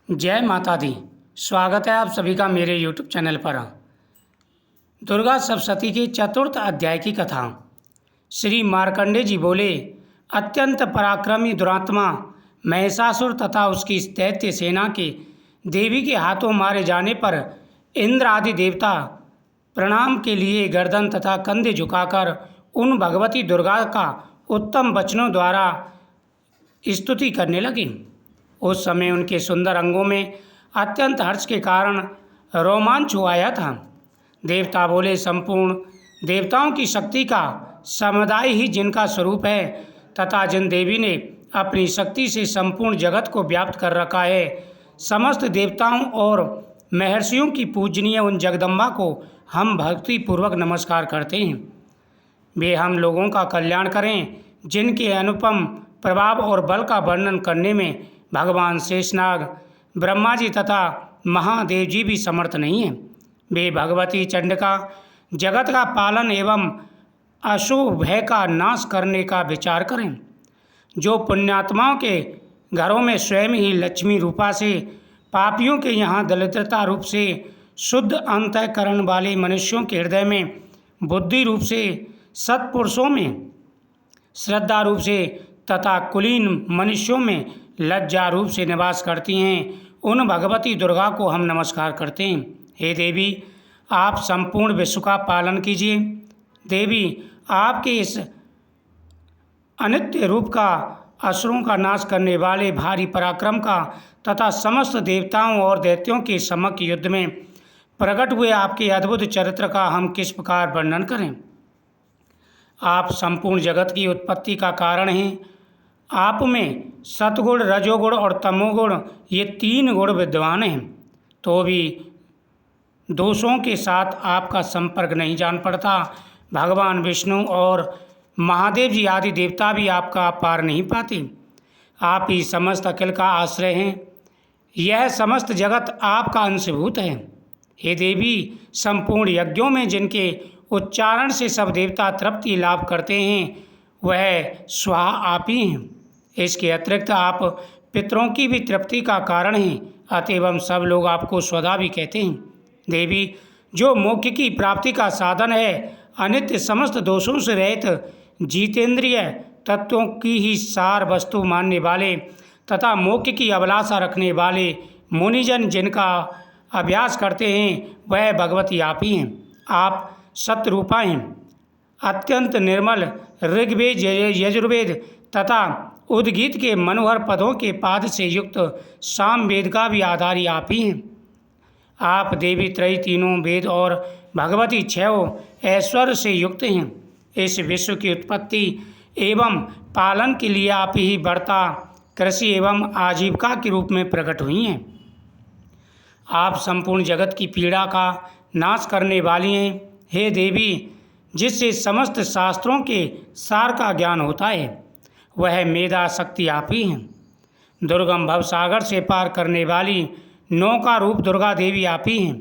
जय माता दी। स्वागत है आप सभी का मेरे YouTube चैनल पर। दुर्गा सप्तशती के चतुर्थ अध्याय की कथा। श्री मार्कंडेय जी बोले, अत्यंत पराक्रमी दुरात्मा महिषासुर तथा उसकी दैत्य सेना के देवी के हाथों मारे जाने पर इंद्र आदि देवता प्रणाम के लिए गर्दन तथा कंधे झुकाकर उन भगवती दुर्गा का उत्तम वचनों द्वारा स्तुति करने लगे। उस समय उनके सुंदर अंगों में अत्यंत हर्ष के कारण रोमांच हो आया था। देवता बोले, संपूर्ण देवताओं की शक्ति का समुदाय ही जिनका स्वरूप है तथा जिन देवी ने अपनी शक्ति से संपूर्ण जगत को व्याप्त कर रखा है, समस्त देवताओं और महर्षियों की पूजनीय उन जगदम्बा को हम भक्तिपूर्वक नमस्कार करते हैं। वे हम लोगों का कल्याण करें, जिनके अनुपम प्रभाव और बल का वर्णन करने में भगवान शेषनाग, ब्रह्मा जी तथा महादेव जी भी समर्थ नहीं हैं। वे भगवती चंडिका जगत का पालन एवं अशुभ भय का नाश करने का विचार करें। जो पुण्यात्माओं के घरों में स्वयं ही लक्ष्मी रूपा से, पापियों के यहाँ दरिद्रता रूप से, शुद्ध अंतःकरण वाले मनुष्यों के हृदय में बुद्धि रूप से, सत्पुरुषों में श्रद्धा रूप से तथा कुलीन मनुष्यों में लज्जा रूप से निवास करती हैं, उन भगवती दुर्गा को हम नमस्कार करते हैं। हे देवी, आप संपूर्ण विश्व का पालन कीजिए। देवी, आपके इस अनित्य रूप का, असुरों का नाश करने वाले भारी पराक्रम का तथा समस्त देवताओं और दैत्यों के समक्ष युद्ध में प्रकट हुए आपके अद्भुत चरित्र का हम किस प्रकार वर्णन करें। आप संपूर्ण जगत की उत्पत्ति का कारण हैं। आप में सतगुण, रजोगुण और तमोगुण ये तीन गुण विद्वान हैं, तो भी दोषों के साथ आपका संपर्क नहीं जान पड़ता। भगवान विष्णु और महादेव जी आदि देवता भी आपका पार नहीं पाते। आप ही समस्त अखिल का आश्रय हैं। यह समस्त जगत आपका अंशभूत है। हे देवी, संपूर्ण यज्ञों में जिनके उच्चारण से सब देवता तृप्ति लाभ करते हैं, वह स्वाहा आप ही हैं। इसके अतिरिक्त आप पितरों की भी तृप्ति का कारण हैं, अतएव हम सब लोग आपको स्वधा भी कहते हैं। देवी, जो मोक्ष की प्राप्ति का साधन है, अनित्य समस्त दोषों से रहित जितेंद्रिय तत्वों की ही सार वस्तु मानने वाले तथा मोक्ष की अभिलाषा रखने वाले मुनिजन जिनका अभ्यास करते हैं, वह भगवती आप ही हैं। आप सत्यरूपा हैं। अत्यंत निर्मल ऋग्वेद, यजुर्वेद तथा उद्गीत के मनोहर पदों के पाद से युक्त सामवेद का भी आधारी आप ही हैं। आप देवी त्रयी, तीनों वेद और भगवती छह ऐश्वर्य से युक्त हैं। इस विश्व की उत्पत्ति एवं पालन के लिए आप ही वर्ता, कृषि एवं आजीविका के रूप में प्रकट हुई हैं। आप संपूर्ण जगत की पीड़ा का नाश करने वाली हैं। हे देवी, जिससे समस्त शास्त्रों के सार का ज्ञान होता है, वह मेधा शक्ति आप ही हैं। दुर्गम भव सागर से पार करने वाली नौका रूप दुर्गा देवी आप ही हैं।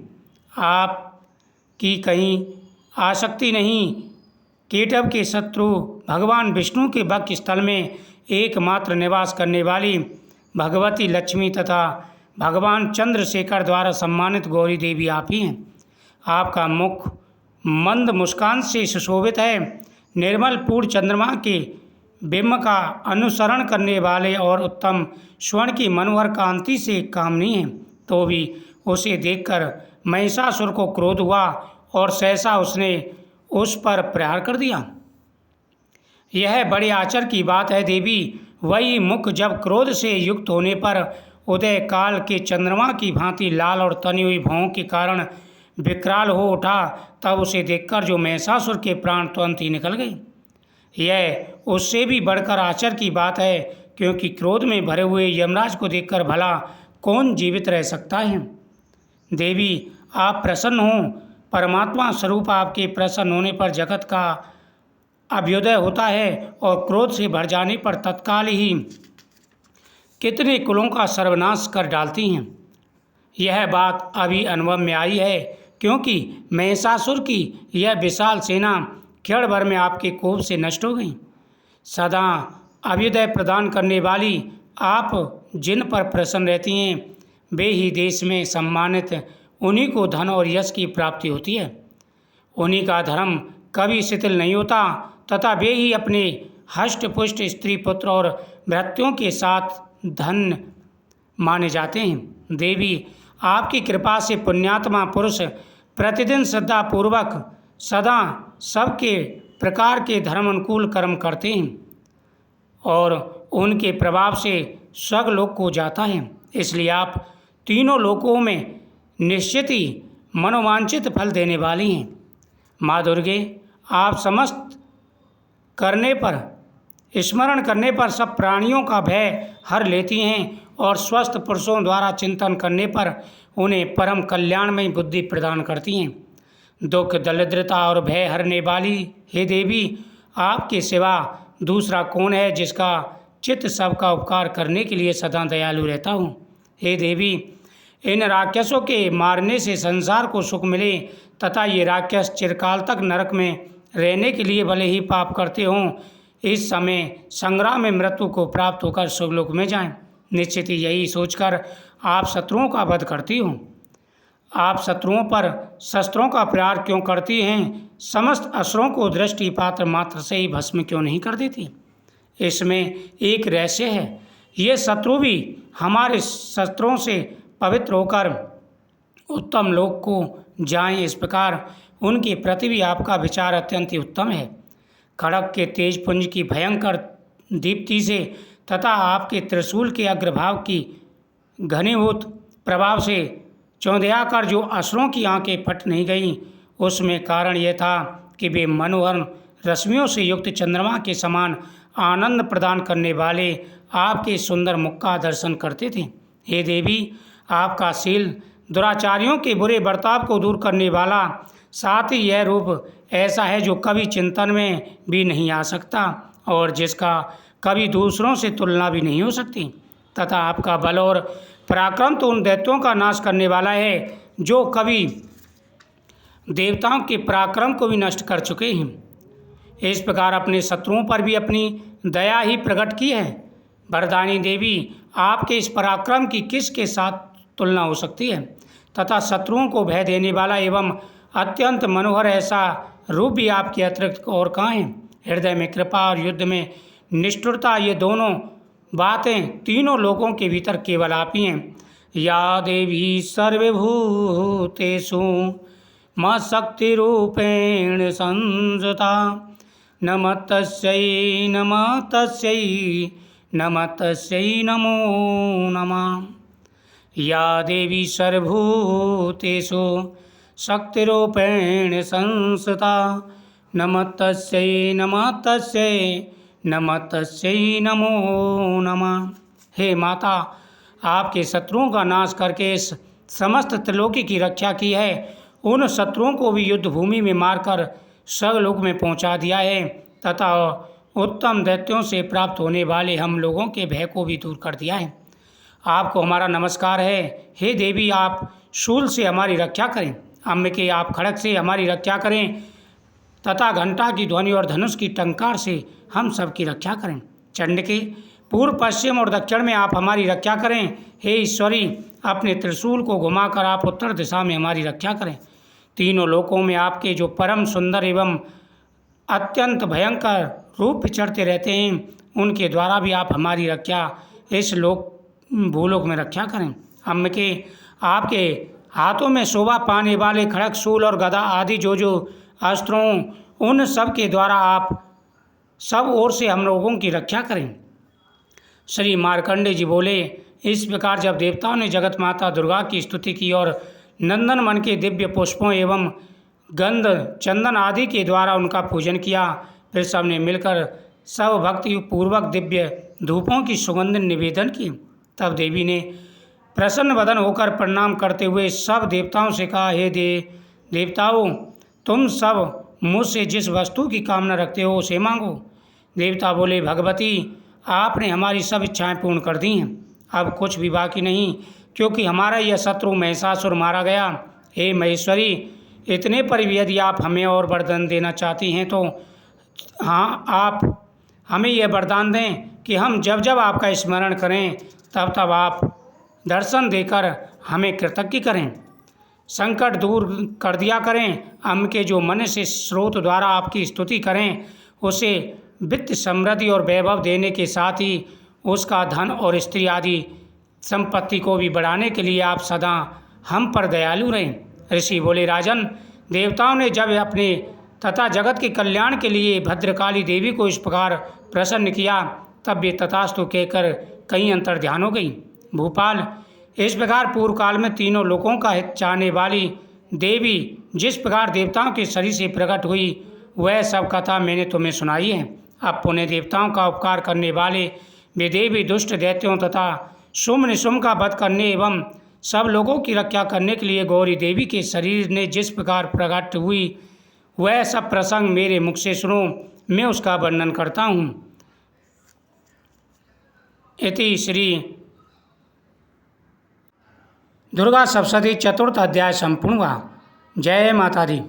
आप की कहीं आसक्ति नहीं। केटव के शत्रु भगवान विष्णु के वक्ष स्थल में एकमात्र निवास करने वाली भगवती लक्ष्मी तथा भगवान चंद्रशेखर द्वारा सम्मानित गौरी देवी आप ही हैं। आपका मुख मंद मुस्कान से सुशोभित है। निर्मल पूर्ण चंद्रमा के बिंब का अनुसरण करने वाले और उत्तम स्वर्ण की मनोहर कांति से कामनी है, तो भी उसे देखकर महिषासुर को क्रोध हुआ और सहसा उसने उस पर प्रहार कर दिया। यह बड़े आश्चर्य की बात है देवी। वही मुख जब क्रोध से युक्त होने पर उदय काल के चंद्रमा की भांति लाल और तनी हुई भौं के कारण विकराल हो उठा, तब उसे देखकर जो महिषासुर के प्राण तुरंत ही निकल गए। यह उससे भी बढ़कर आश्चर्य की बात है, क्योंकि क्रोध में भरे हुए यमराज को देखकर भला कौन जीवित रह सकता है। देवी, आप प्रसन्न हों। परमात्मा स्वरूप आपके प्रसन्न होने पर जगत का अभ्युदय होता है और क्रोध से भर जाने पर तत्काल ही कितने कुलों का सर्वनाश कर डालती हैं। यह बात अभी अनुभव में आई है, क्योंकि महिषासुर की यह विशाल सेना क्षण भर में आपके कोप से नष्ट हो गई। सदा अभ्युदय प्रदान करने वाली आप जिन पर प्रसन्न रहती हैं, वे ही देश में सम्मानित, उन्हीं को धन और यश की प्राप्ति होती है। उन्हीं का धर्म कभी शिथिल नहीं होता तथा वे ही अपने हष्ट पुष्ट स्त्री पुत्र और भृत्यों के साथ धन माने जाते हैं। देवी, आपकी कृपा से पुण्यात्मा पुरुष प्रतिदिन श्रद्धापूर्वक सदा सबके प्रकार के धर्म अनुकूल कर्म करते हैं और उनके प्रभाव से स्वर्गलोक को जाता है। इसलिए आप तीनों लोकों में निश्चित ही मनोवांछित फल देने वाली हैं। माँ दुर्गे, आप समस्त करने पर, स्मरण करने पर सब प्राणियों का भय हर लेती हैं और स्वस्थ पुरुषों द्वारा चिंतन करने पर उन्हें परम कल्याणमयी बुद्धि प्रदान करती हैं। दुख, दरिद्रता और भय हरने वाली हे देवी, आपके सिवा दूसरा कौन है जिसका चित्त सबका उपकार करने के लिए सदा दयालु रहता हूँ। हे देवी, इन राक्षसों के मारने से संसार को सुख मिले तथा ये राक्षस चिरकाल तक नरक में रहने के लिए भले ही पाप करते हों, इस समय संग्राम में मृत्यु को प्राप्त होकर स्वर्गलोक में जाएं। निश्चित ही यही सोचकर आप शत्रुओं का वध करती हो। आप शत्रुओं पर शस्त्रों का प्रहार क्यों करती हैं? समस्त असुरों को दृष्टिपात मात्र से ही भस्म क्यों नहीं कर देती? इसमें एक रहस्य है। ये शत्रु भी हमारे शस्त्रों से पवित्र होकर उत्तम लोक को जाएं, इस प्रकार उनके प्रति भी आपका विचार अत्यंत ही उत्तम है। खड़ग के तेज पुंज की भयंकर दीप्ति से तथा आपके त्रिशूल के अग्रभाग की घनीभूत प्रभाव से चौंधिया कर जो असुरों की आंखें फट नहीं गईं, उसमें कारण यह था कि वे मनोहर रश्मियों से युक्त चंद्रमा के समान आनंद प्रदान करने वाले आपके सुंदर मुख का दर्शन करते थे। हे देवी, आपका शील दुराचारियों के बुरे बर्ताव को दूर करने वाला, साथ ही यह रूप ऐसा है जो कभी चिंतन में भी नहीं आ सकता और जिसका कभी दूसरों से तुलना भी नहीं हो सकती, तथा आपका बल और पराक्रम तो उन दैत्यों का नाश करने वाला है जो कभी देवताओं के पराक्रम को भी नष्ट कर चुके हैं। इस प्रकार अपने शत्रुओं पर भी अपनी दया ही प्रकट की है। वरदानी देवी, आपके इस पराक्रम की किसके साथ तुलना हो सकती है? तथा शत्रुओं को भय देने वाला एवं अत्यंत मनोहर ऐसा रूप भी आपके अतिरिक्त और कहाँ है? हृदय में कृपा और युद्ध में निष्ठुरता, ये दोनों बातें तीनों लोगों के भीतर केवल आप ही हैं। या देवी सर्वभूतेषु मत्शक्ति रूपेण संस्थिता, नमः तस्यै नमः तस्यै नमः तस्यै नमो नमः। या देवी सर्वभूतेषु शक्तिरूपेण संस्थिता, नमः तस्यै नमः तस्यै नमः तस्यै नमो नमः। हे माता, आपके शत्रुओं का नाश करके इस समस्त त्रिलोकी की रक्षा की है, उन शत्रुओं को भी युद्ध भूमि में मारकर स्वर्गलोक में पहुंचा दिया है तथा उत्तम दैत्यों से प्राप्त होने वाले हम लोगों के भय को भी दूर कर दिया है। आपको हमारा नमस्कार है। हे देवी, आप शूल से हमारी रक्षा करें, अम्बिके आप खड़ग से हमारी रक्षा करें तथा घंटा की ध्वनि और धनुष की टंकार से हम सब की रक्षा करें। चंडिके, पूर्व पश्चिम और दक्षिण में आप हमारी रक्षा करें। हे ईश्वरी, अपने त्रिशूल को घुमाकर आप उत्तर दिशा में हमारी रक्षा करें। तीनों लोकों में आपके जो परम सुंदर एवं अत्यंत भयंकर रूप विचरते रहते हैं, उनके द्वारा भी आप हमारी रक्षा इस लोक भूलोक में रक्षा करें। अम्बिके, आपके हाथों में शोभा पाने वाले खड़ग, शूल और गदा आदि जो अस्त्रों, उन सब के द्वारा आप सब ओर से हम लोगों की रक्षा करें। श्री मार्कंडेय जी बोले, इस प्रकार जब देवताओं ने जगत माता दुर्गा की स्तुति की और नंदन मन के दिव्य पुष्पों एवं गंध चंदन आदि के द्वारा उनका पूजन किया, फिर सबने मिलकर सब भक्ति पूर्वक दिव्य धूपों की सुगंध निवेदन की। तब देवी ने प्रसन्न वदन होकर प्रणाम करते हुए सब देवताओं से कहा, हे देवताओं, तुम सब मुझसे जिस वस्तु की कामना रखते हो उसे मांगो। देवता बोले, भगवती, आपने हमारी सब इच्छाएं पूर्ण कर दी हैं, अब कुछ भी बाकी नहीं, क्योंकि हमारा यह शत्रु महिषासुर मारा गया। हे महेश्वरी, इतने पर भी यदि आप हमें और वरदान देना चाहती हैं तो हाँ, आप हमें यह वरदान दें कि हम जब जब आपका स्मरण करें तब तब आप दर्शन देकर हमें कृतज्ञ करें। संकट दूर कर दिया करें। हम के जो मन से स्रोत द्वारा आपकी स्तुति करें, उसे वित्त समृद्धि और वैभव देने के साथ ही उसका धन और स्त्री आदि संपत्ति को भी बढ़ाने के लिए आप सदा हम पर दयालु रहें। ऋषि बोले, राजन, देवताओं ने जब अपने तथा जगत के कल्याण के लिए भद्रकाली देवी को इस प्रकार प्रसन्न किया, तब वे तथास्तु कहकर कहीं अंतर ध्यान हो गई। भूपाल, इस प्रकार पूर्व काल में तीनों लोकों का हित चाहने वाली देवी जिस प्रकार देवताओं के शरीर से प्रकट हुई, वह सब कथा मैंने तुम्हें सुनाई है। अब पुण्य देवताओं का उपकार करने वाले वे देवी दुष्ट दैत्यों तथा शुम्भ निशुम्भ का वध करने एवं सब लोगों की रक्षा करने के लिए गौरी देवी के शरीर ने जिस प्रकार प्रकट हुई, वह सब प्रसंग मेरे मुख से सुनो, मैं उसका वर्णन करता हूँ। इति श्री दुर्गा सप्तशती चतुर्थ अध्याय संपूर्ण हुआ। जय माता दी।